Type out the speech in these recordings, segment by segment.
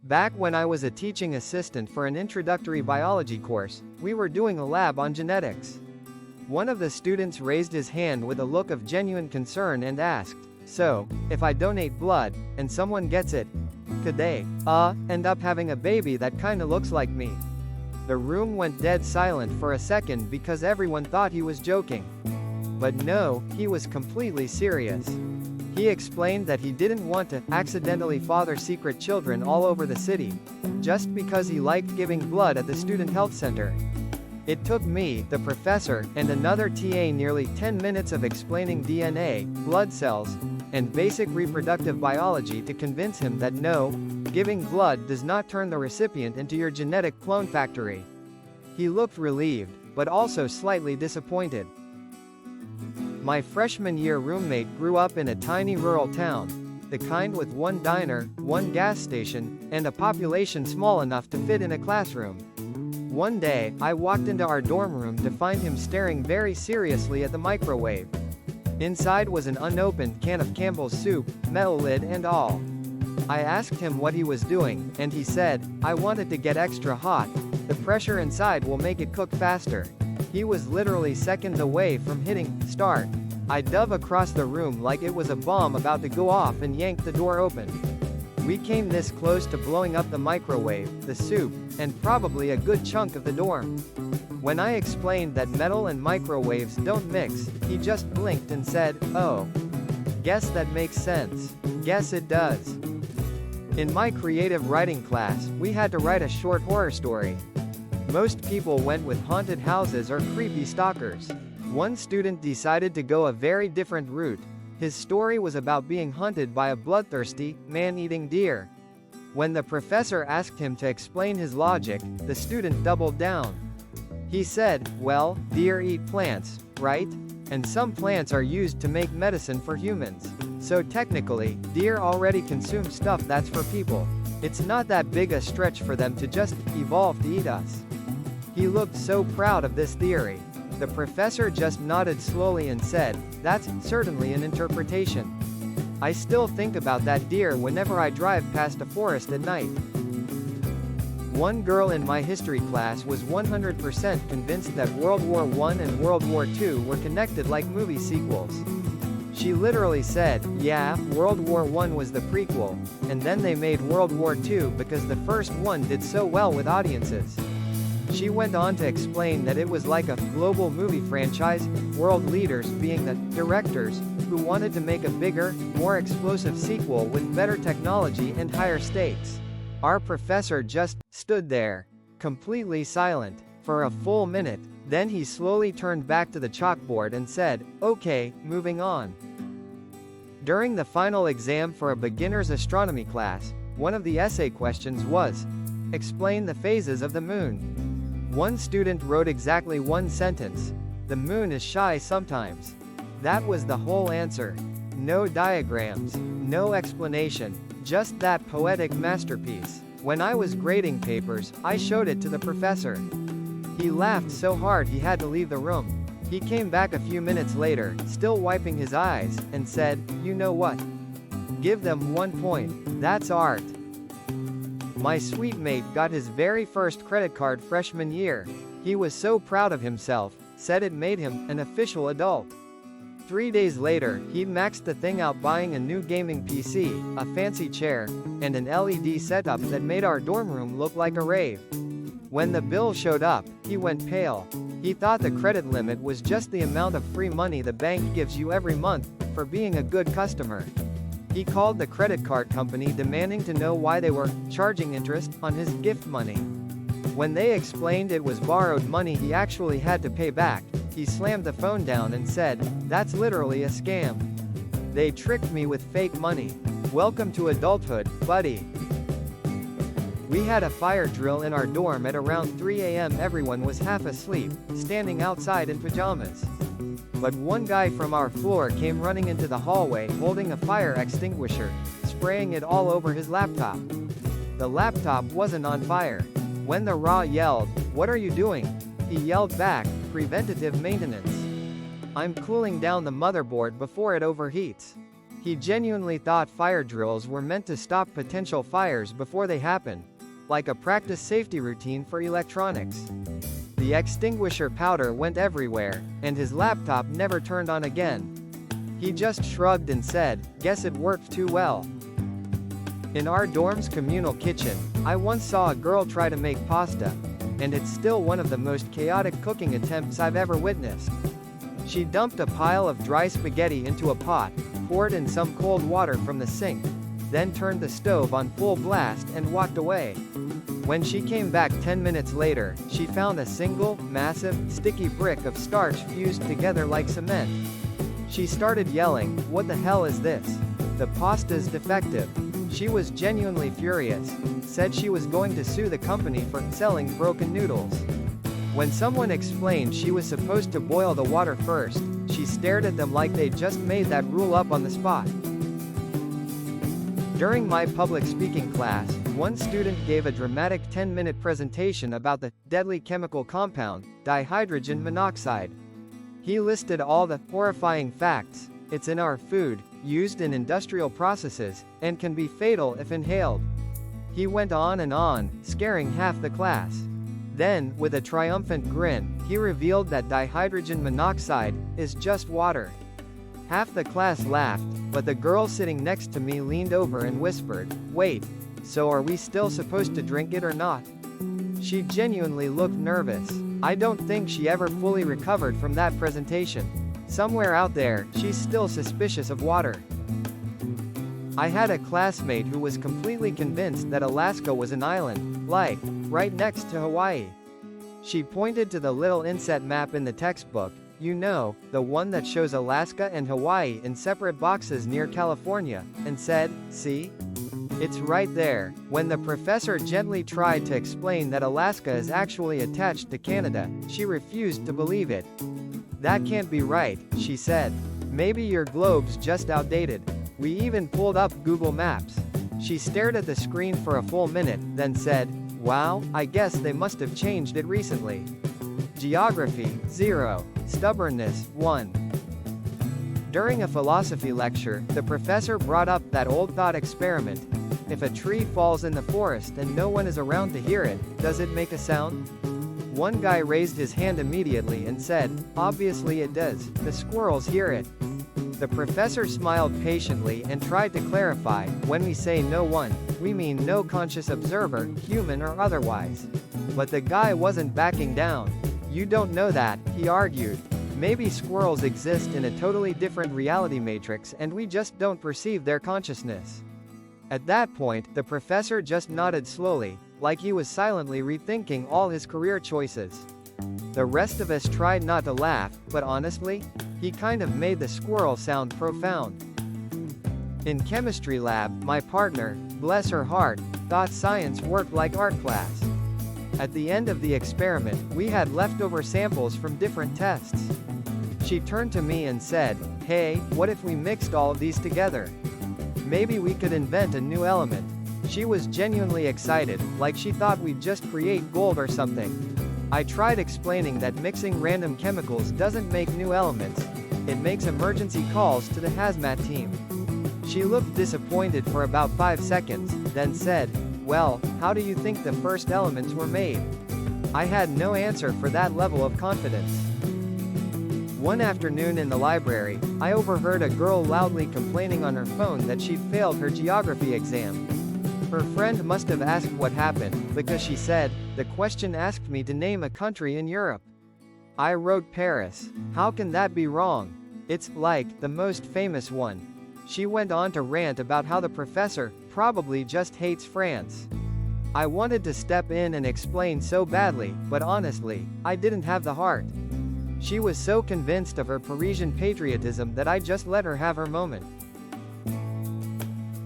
Back when I was a teaching assistant for an introductory biology course, we were doing a lab on genetics. One of the students raised his hand with a look of genuine concern and asked, "So, if I donate blood, and someone gets it, could they, end up having a baby that kinda looks like me?" The room went dead silent for a second because everyone thought he was joking. But no, he was completely serious. He explained that he didn't want to accidentally father secret children all over the city, just because he liked giving blood at the student health center. It took me, the professor, and another TA nearly 10 minutes of explaining DNA, blood cells, and basic reproductive biology to convince him that no, giving blood does not turn the recipient into your genetic clone factory. He looked relieved, but also slightly disappointed. My freshman year roommate grew up in a tiny rural town, the kind with one diner, one gas station, and a population small enough to fit in a classroom. One day, I walked into our dorm room to find him staring very seriously at the microwave. Inside was an unopened can of Campbell's soup, metal lid and all. I asked him what he was doing, and he said, "I want it to get extra hot. The pressure inside will make it cook faster." He was literally seconds away from hitting start. I dove across the room like it was a bomb about to go off and yanked the door open. We came this close to blowing up the microwave, the soup, and probably a good chunk of the dorm. When I explained that metal and microwaves don't mix, he just blinked and said, "Oh. Guess that makes sense. Guess it does." In my creative writing class, we had to write a short horror story. Most people went with haunted houses or creepy stalkers. One student decided to go a very different route. His story was about being hunted by a bloodthirsty, man-eating deer. When the professor asked him to explain his logic, the student doubled down. He said, "Well, deer eat plants, right? And some plants are used to make medicine for humans. So technically, deer already consume stuff that's for people. It's not that big a stretch for them to just evolve to eat us." He looked so proud of this theory. The professor just nodded slowly and said, "That's certainly an interpretation. I still think about that deer whenever I drive past a forest at night." One girl in my history class was 100% convinced that World War I and World War II were connected like movie sequels. She literally said, "Yeah, World War I was the prequel, and then they made World War II because the first one did so well with audiences." She went on to explain that it was like a global movie franchise, world leaders being the directors, who wanted to make a bigger, more explosive sequel with better technology and higher stakes. Our professor just stood there, completely silent, for a full minute. Then he slowly turned back to the chalkboard and said, "Okay, moving on." During the final exam for a beginner's astronomy class, one of the essay questions was, "Explain the phases of the moon." One student wrote exactly one sentence: "The moon is shy sometimes." That was the whole answer. No diagrams, no explanation, just that poetic masterpiece. When I was grading papers, I showed it to the professor. He laughed so hard he had to leave the room. He came back a few minutes later, still wiping his eyes, and said, "You know what? Give them 1 point. That's art." My sweet mate got his very first credit card freshman year. He was so proud of himself, said it made him an official adult. 3 days later, he maxed the thing out buying a new gaming PC, a fancy chair, and an LED setup that made our dorm room look like a rave. When the bill showed up, he went pale. He thought the credit limit was just the amount of free money the bank gives you every month for being a good customer. He called the credit card company demanding to know why they were charging interest on his gift money. When they explained it was borrowed money he actually had to pay back, he slammed the phone down and said, "That's literally a scam. They tricked me with fake money. Welcome to adulthood, buddy." We had a fire drill in our dorm at around 3 a.m. Everyone was half asleep, standing outside in pajamas. But one guy from our floor came running into the hallway holding a fire extinguisher, spraying it all over his laptop. The laptop wasn't on fire. When the RA yelled, "What are you doing?" he yelled back, "Preventative maintenance. I'm cooling down the motherboard before it overheats." He genuinely thought fire drills were meant to stop potential fires before they happen, like a practice safety routine for electronics. The extinguisher powder went everywhere, and his laptop never turned on again. He just shrugged and said, "Guess it worked too well." In our dorm's communal kitchen, I once saw a girl try to make pasta, and it's still one of the most chaotic cooking attempts I've ever witnessed. She dumped a pile of dry spaghetti into a pot, poured in some cold water from the sink, then turned the stove on full blast and walked away. When she came back 10 minutes later, she found a single, massive, sticky brick of starch fused together like cement. She started yelling, "What the hell is this? The pasta's defective." She was genuinely furious, said she was going to sue the company for selling broken noodles. When someone explained she was supposed to boil the water first, she stared at them like they'd just made that rule up on the spot. During my public speaking class, one student gave a dramatic 10-minute presentation about the deadly chemical compound, dihydrogen monoxide. He listed all the horrifying facts. It's in our food, used in industrial processes, and can be fatal if inhaled. He went on, scaring half the class. Then, with a triumphant grin, he revealed that dihydrogen monoxide is just water. Half the class laughed, but the girl sitting next to me leaned over and whispered, "Wait, so are we still supposed to drink it or not?" She genuinely looked nervous. I don't think she ever fully recovered from that presentation. Somewhere out there, she's still suspicious of water. I had a classmate who was completely convinced that Alaska was an island, like, right next to Hawaii. She pointed to the little inset map in the textbook, you know, the one that shows Alaska and Hawaii in separate boxes near California, and said, "See? It's right there." When the professor gently tried to explain that Alaska is actually attached to Canada, she refused to believe it. "That can't be right," she said. "Maybe your globe's just outdated." We even pulled up Google Maps. She stared at the screen for a full minute, then said, "Wow, I guess they must have changed it recently." Geography, 0. Stubbornness, 1. During a philosophy lecture, the professor brought up that old thought experiment. If a tree falls in the forest and no one is around to hear it, does it make a sound? One guy raised his hand immediately and said, "Obviously it does, the squirrels hear it." The professor smiled patiently and tried to clarify, "When we say no one, we mean no conscious observer, human or otherwise." But the guy wasn't backing down. "You don't know that," he argued. "Maybe squirrels exist in a totally different reality matrix and we just don't perceive their consciousness." At that point, the professor just nodded slowly, like he was silently rethinking all his career choices. The rest of us tried not to laugh, but honestly, he kind of made the squirrel sound profound. In chemistry lab, my partner, bless her heart, thought science worked like art class. At the end of the experiment, we had leftover samples from different tests. She turned to me and said, "Hey, what if we mixed all of these together? Maybe we could invent a new element." She was genuinely excited, like she thought we'd just create gold or something. I tried explaining that mixing random chemicals doesn't make new elements. It makes emergency calls to the hazmat team. She looked disappointed for about 5 seconds, then said, "Well, how do you think the first elements were made?" I had no answer for that level of confidence. One afternoon in the library, I overheard a girl loudly complaining on her phone that she'd failed her geography exam. Her friend must have asked what happened, because she said, "The question asked me to name a country in Europe. I wrote Paris. How can that be wrong? It's, like, the most famous one." She went on to rant about how the professor probably just hates France. I wanted to step in and explain so badly, but honestly, I didn't have the heart. She was so convinced of her Parisian patriotism that I just let her have her moment.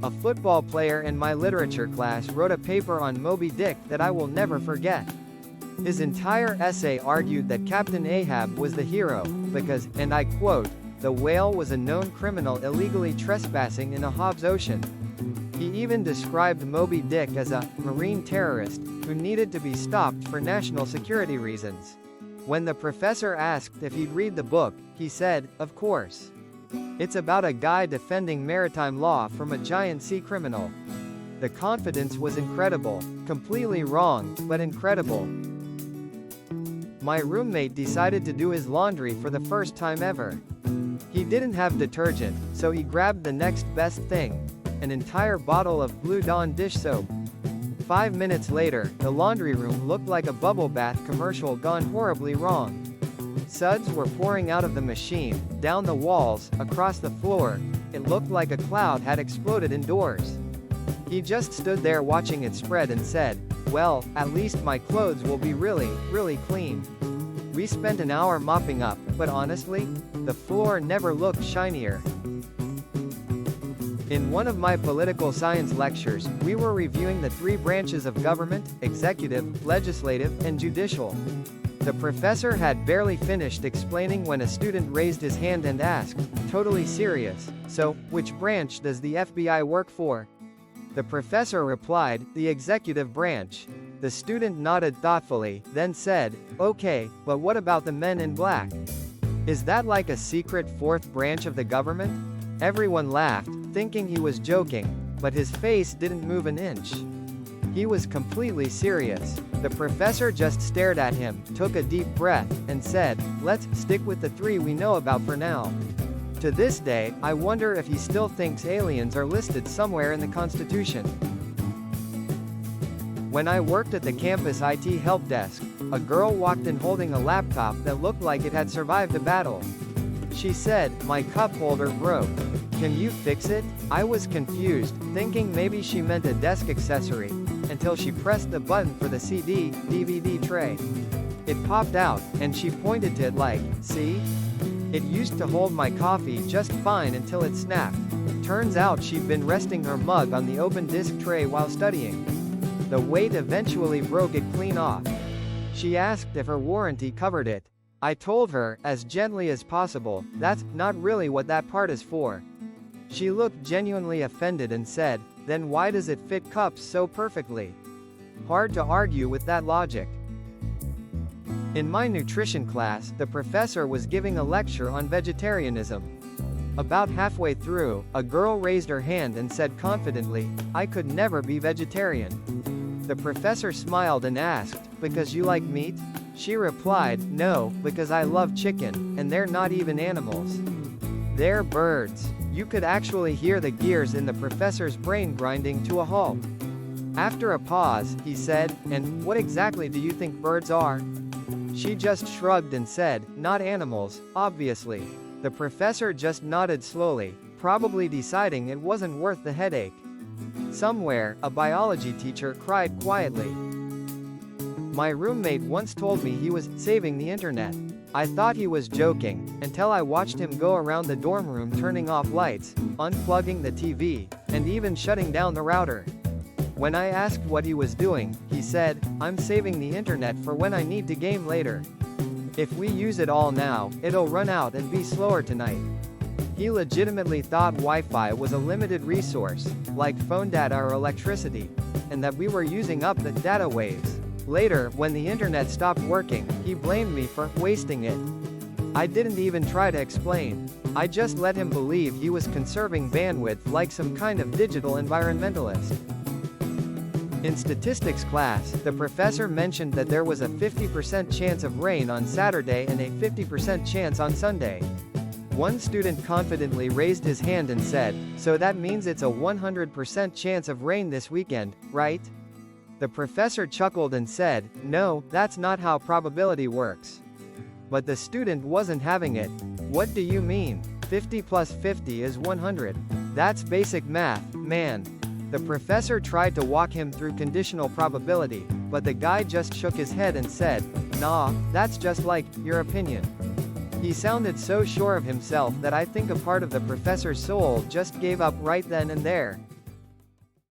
A football player in my literature class wrote a paper on Moby Dick that I will never forget. His entire essay argued that Captain Ahab was the hero, because, and I quote, "the whale was a known criminal illegally trespassing in a Hobbs Ocean." He even described Moby Dick as a marine terrorist who needed to be stopped for national security reasons. When the professor asked if he'd read the book, he said, "Of course." It's about a guy defending maritime law from a giant sea criminal. The confidence was incredible. Completely wrong, but incredible. My roommate decided to do his laundry for the first time ever. He didn't have detergent, so he grabbed the next best thing, an entire bottle of Blue Dawn dish soap. 5 minutes later, the laundry room looked like a bubble bath commercial gone horribly wrong. Suds were pouring out of the machine, down the walls, across the floor. It looked like a cloud had exploded indoors. He just stood there watching it spread and said, "Well, at least my clothes will be really, really clean." We spent an hour mopping up, but honestly, the floor never looked shinier. In one of my political science lectures, we were reviewing the 3 branches of government: executive, legislative, and judicial. The professor had barely finished explaining when a student raised his hand and asked, totally serious, "So, which branch does the FBI work for?" The professor replied, "The executive branch." The student nodded thoughtfully, then said, "Okay, but what about the men in black? Is that like a secret 4th branch of the government?" Everyone laughed, thinking he was joking, but his face didn't move an inch. He was completely serious. The professor just stared at him, took a deep breath, and said, "Let's stick with the 3 we know about for now." To this day, I wonder if he still thinks aliens are listed somewhere in the Constitution. When I worked at the campus IT help desk, a girl walked in holding a laptop that looked like it had survived a battle. She said, "My cup holder broke. Can you fix it?" I was confused, thinking maybe she meant a desk accessory, until she pressed the button for the CD/DVD tray. It popped out, and she pointed to it like, "See? It used to hold my coffee just fine until it snapped." Turns out she'd been resting her mug on the open disk tray while studying. The weight eventually broke it clean off. She asked if her warranty covered it. I told her, as gently as possible, "That's not really what that part is for." She looked genuinely offended and said, "Then why does it fit cups so perfectly?" Hard to argue with that logic. In my nutrition class, the professor was giving a lecture on vegetarianism. About halfway through, a girl raised her hand and said confidently, "I could never be vegetarian." The professor smiled and asked, "Because you like meat?" She replied, "No, because I love chicken, and they're not even animals. They're birds." You could actually hear the gears in the professor's brain grinding to a halt. After a pause, he said, "And what exactly do you think birds are?" She just shrugged and said, "Not animals, obviously." The professor just nodded slowly, probably deciding it wasn't worth the headache. Somewhere, a biology teacher cried quietly. My roommate once told me he was saving the internet. I thought he was joking, until I watched him go around the dorm room turning off lights, unplugging the TV, and even shutting down the router. When I asked what he was doing, he said, "I'm saving the internet for when I need to game later. If we use it all now, it'll run out and be slower tonight." He legitimately thought Wi-Fi was a limited resource, like phone data or electricity, and that we were using up the data waves. Later, when the internet stopped working, he blamed me for wasting it. I didn't even try to explain. I just let him believe he was conserving bandwidth like some kind of digital environmentalist. In statistics class, the professor mentioned that there was a 50% chance of rain on Saturday and a 50% chance on Sunday. One student confidently raised his hand and said, "So that means it's a 100% chance of rain this weekend, right?" The professor chuckled and said, "No, that's not how probability works." But the student wasn't having it. "What do you mean? 50 plus 50 is 100. That's basic math, man." The professor tried to walk him through conditional probability, but the guy just shook his head and said, "Nah, that's just like your opinion." He sounded so sure of himself that I think a part of the professor's soul just gave up right then and there.